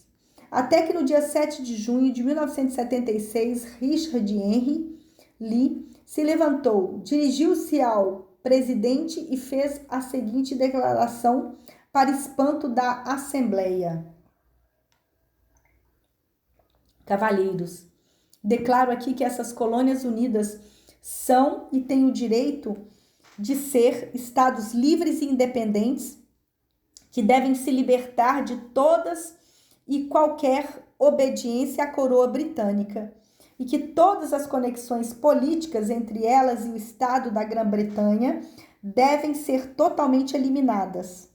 Até que no dia 7 de junho de 1976, Richard Henry Lee se levantou, dirigiu-se ao presidente e fez a seguinte declaração para espanto da Assembleia. Cavalheiros, declaro aqui que essas colônias unidas são e têm o direito de ser estados livres e independentes que devem se libertar de todas e qualquer obediência à coroa britânica, e que todas as conexões políticas entre elas e o Estado da Grã-Bretanha devem ser totalmente eliminadas.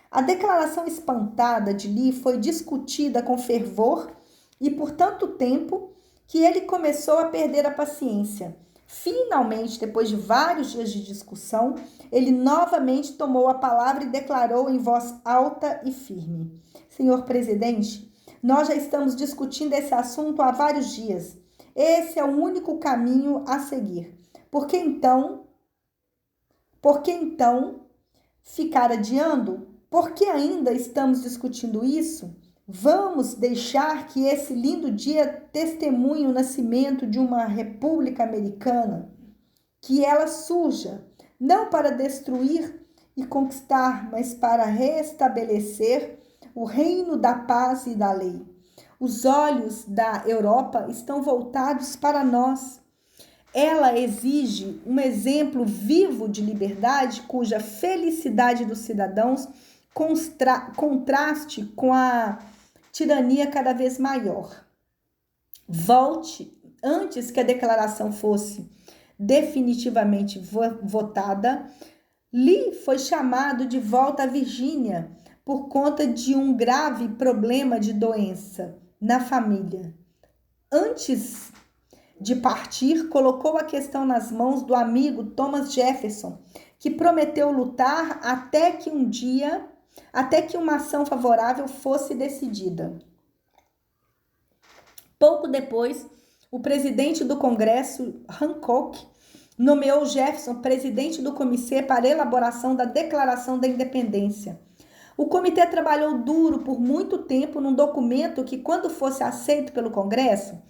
A declaração espantada de Lee foi discutida com fervor e por tanto tempo que ele começou a perder a paciência. Finalmente, depois de vários dias de discussão, ele novamente tomou a palavra e declarou em voz alta e firme: Senhor presidente, nós já estamos discutindo esse assunto há vários dias. Esse é o único caminho a seguir. Por que então ficar adiando? Por que ainda estamos discutindo isso? Vamos deixar que esse lindo dia testemunhe o nascimento de uma república americana, que ela surja, não para destruir e conquistar, mas para restabelecer o reino da paz e da lei. Os olhos da Europa estão voltados para nós. Ela exige um exemplo vivo de liberdade, cuja felicidade dos cidadãos contraste com a tirania cada vez maior. Volte, antes que a declaração fosse definitivamente votada, Lee foi chamado de volta à Virgínia por conta de um grave problema de doença na família. Antes de partir, colocou a questão nas mãos do amigo Thomas Jefferson, que prometeu lutar até que uma ação favorável fosse decidida. Pouco depois, o presidente do Congresso, Hancock, nomeou Jefferson presidente do comitê para a elaboração da Declaração da Independência. O comitê trabalhou duro por muito tempo num documento que, quando fosse aceito pelo Congresso,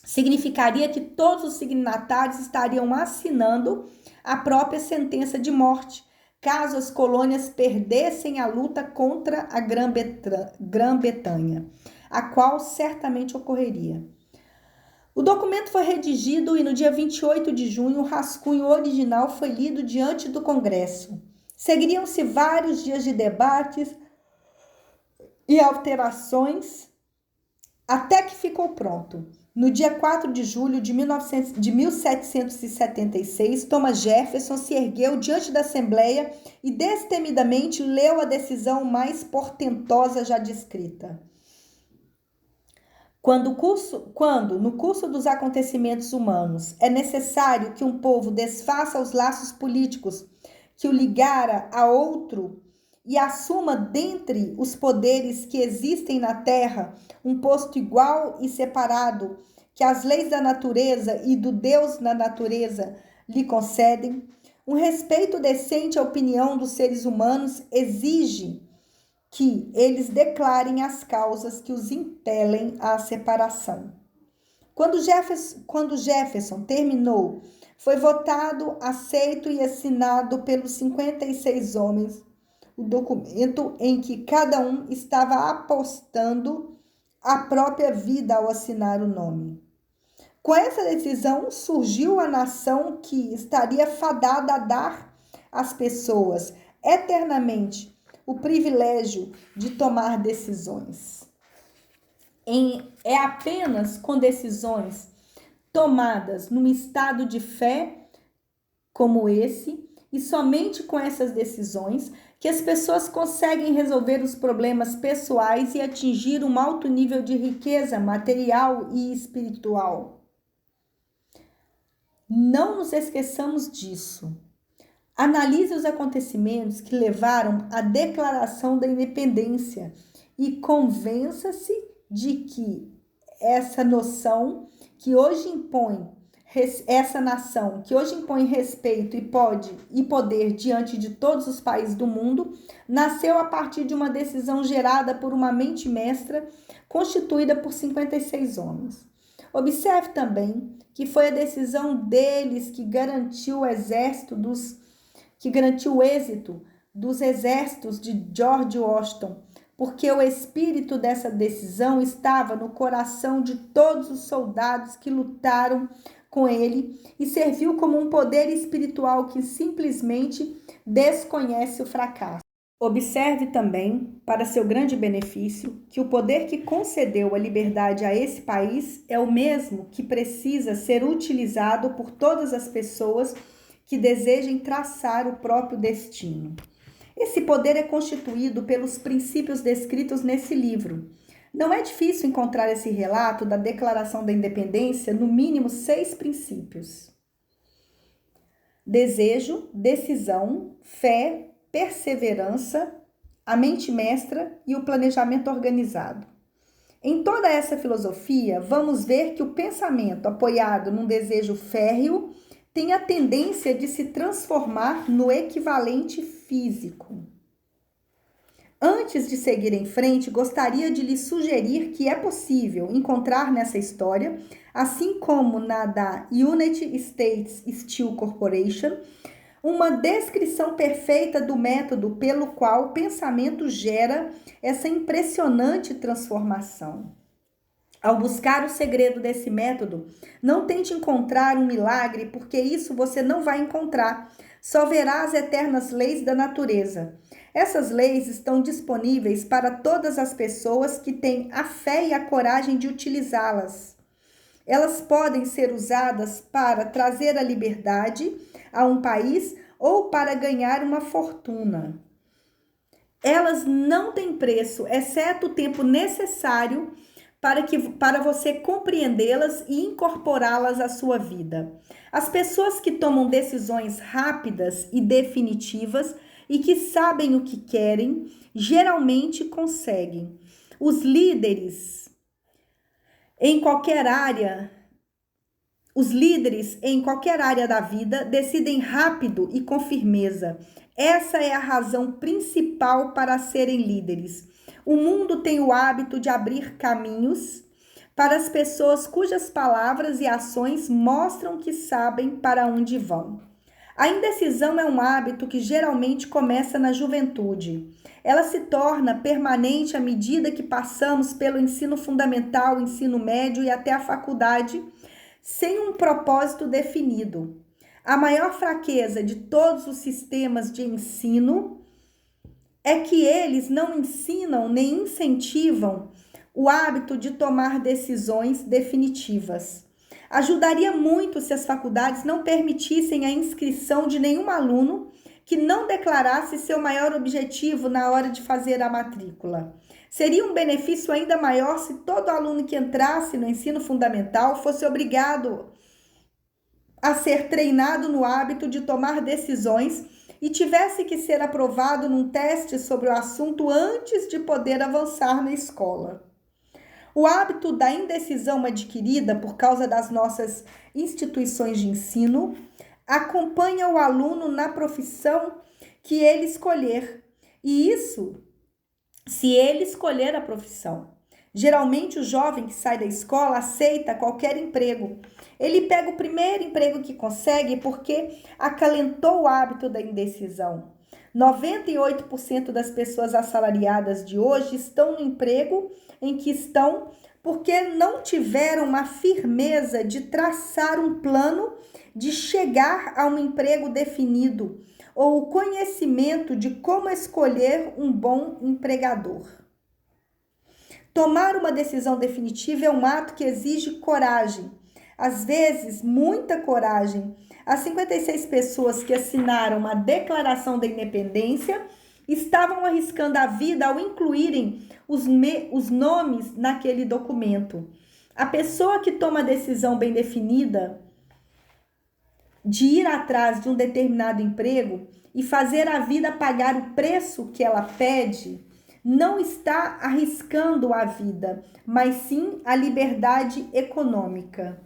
significaria que todos os signatários estariam assinando a própria sentença de morte, caso as colônias perdessem a luta contra a Grã-Bretanha, a qual certamente ocorreria. O documento foi redigido e no dia 28 de junho o rascunho original foi lido diante do Congresso. Seguiriam-se vários dias de debates e alterações até que ficou pronto. No dia 4 de julho de 1776, Thomas Jefferson se ergueu diante da Assembleia e destemidamente leu a decisão mais portentosa já descrita. Quando, no curso dos acontecimentos humanos, é necessário que um povo desfaça os laços políticos que o ligara a outro e assuma dentre os poderes que existem na terra um posto igual e separado que as leis da natureza e do Deus na natureza lhe concedem, um respeito decente à opinião dos seres humanos exige que eles declarem as causas que os impelem à separação. Quando Jefferson terminou, foi votado, aceito e assinado pelos 56 homens, o documento em que cada um estava apostando a própria vida ao assinar o nome. Com essa decisão, surgiu a nação que estaria fadada a dar às pessoas eternamente o privilégio de tomar decisões. É apenas com decisões tomadas num estado de fé como esse, e somente com essas decisões, que as pessoas conseguem resolver os problemas pessoais e atingir um alto nível de riqueza material e espiritual. Não nos esqueçamos disso. Analise os acontecimentos que levaram à Declaração da Independência e convença-se de que essa nação que hoje impõe respeito e poder diante de todos os países do mundo, nasceu a partir de uma decisão gerada por uma mente mestra constituída por 56 homens. Observe também que foi a decisão deles que garantiu o êxito dos exércitos de George Washington, porque o espírito dessa decisão estava no coração de todos os soldados que lutaram com ele e serviu como um poder espiritual que simplesmente desconhece o fracasso. Observe também, para seu grande benefício, que o poder que concedeu a liberdade a esse país é o mesmo que precisa ser utilizado por todas as pessoas que desejem traçar o próprio destino. Esse poder é constituído pelos princípios descritos nesse livro. Não é difícil encontrar esse relato da Declaração da Independência, no mínimo 6 princípios: desejo, decisão, fé, perseverança, a mente mestra e o planejamento organizado. Em toda essa filosofia, vamos ver que o pensamento apoiado num desejo férreo tem a tendência de se transformar no equivalente físico. Antes de seguir em frente, gostaria de lhe sugerir que é possível encontrar nessa história, assim como na da United States Steel Corporation, uma descrição perfeita do método pelo qual o pensamento gera essa impressionante transformação. Ao buscar o segredo desse método, não tente encontrar um milagre, porque isso você não vai encontrar. Só verá as eternas leis da natureza. Essas leis estão disponíveis para todas as pessoas que têm a fé e a coragem de utilizá-las. Elas podem ser usadas para trazer a liberdade a um país ou para ganhar uma fortuna. Elas não têm preço, exceto o tempo necessário para você compreendê-las e incorporá-las à sua vida. As pessoas que tomam decisões rápidas e definitivas e que sabem o que querem, geralmente conseguem. Os líderes em qualquer área da vida decidem rápido e com firmeza. Essa é a razão principal para serem líderes. O mundo tem o hábito de abrir caminhos para as pessoas cujas palavras e ações mostram que sabem para onde vão. A indecisão é um hábito que geralmente começa na juventude. Ela se torna permanente à medida que passamos pelo ensino fundamental, ensino médio e até a faculdade, sem um propósito definido. A maior fraqueza de todos os sistemas de ensino é que eles não ensinam nem incentivam o hábito de tomar decisões definitivas. Ajudaria muito se as faculdades não permitissem a inscrição de nenhum aluno que não declarasse seu maior objetivo na hora de fazer a matrícula. Seria um benefício ainda maior se todo aluno que entrasse no ensino fundamental fosse obrigado a ser treinado no hábito de tomar decisões e tivesse que ser aprovado num teste sobre o assunto antes de poder avançar na escola. O hábito da indecisão adquirida por causa das nossas instituições de ensino acompanha o aluno na profissão que ele escolher. E isso, se ele escolher a profissão. Geralmente o jovem que sai da escola aceita qualquer emprego. Ele pega o primeiro emprego que consegue porque acalentou o hábito da indecisão. 98% das pessoas assalariadas de hoje estão no emprego em que estão porque não tiveram uma firmeza de traçar um plano de chegar a um emprego definido ou o conhecimento de como escolher um bom empregador. Tomar uma decisão definitiva é um ato que exige coragem, às vezes muita coragem. As 56 pessoas que assinaram a Declaração da Independência estavam arriscando a vida ao incluírem os nomes naquele documento. A pessoa que toma a decisão bem definida de ir atrás de um determinado emprego e fazer a vida pagar o preço que ela pede, não está arriscando a vida, mas sim a liberdade econômica.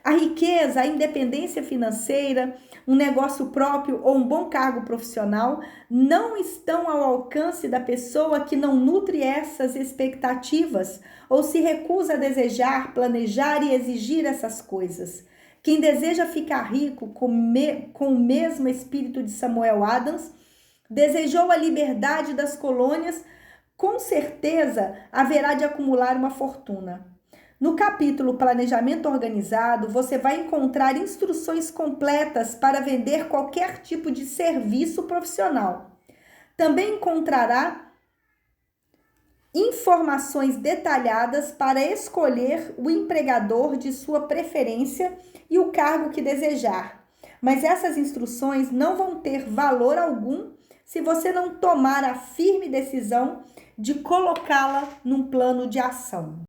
A riqueza, a independência financeira, um negócio próprio ou um bom cargo profissional não estão ao alcance da pessoa que não nutre essas expectativas ou se recusa a desejar, planejar e exigir essas coisas. Quem deseja ficar rico com o mesmo espírito de Samuel Adams, desejou a liberdade das colônias, com certeza haverá de acumular uma fortuna. No capítulo Planejamento Organizado, você vai encontrar instruções completas para vender qualquer tipo de serviço profissional. Também encontrará informações detalhadas para escolher o empregador de sua preferência e o cargo que desejar. Mas essas instruções não vão ter valor algum se você não tomar a firme decisão de colocá-la num plano de ação.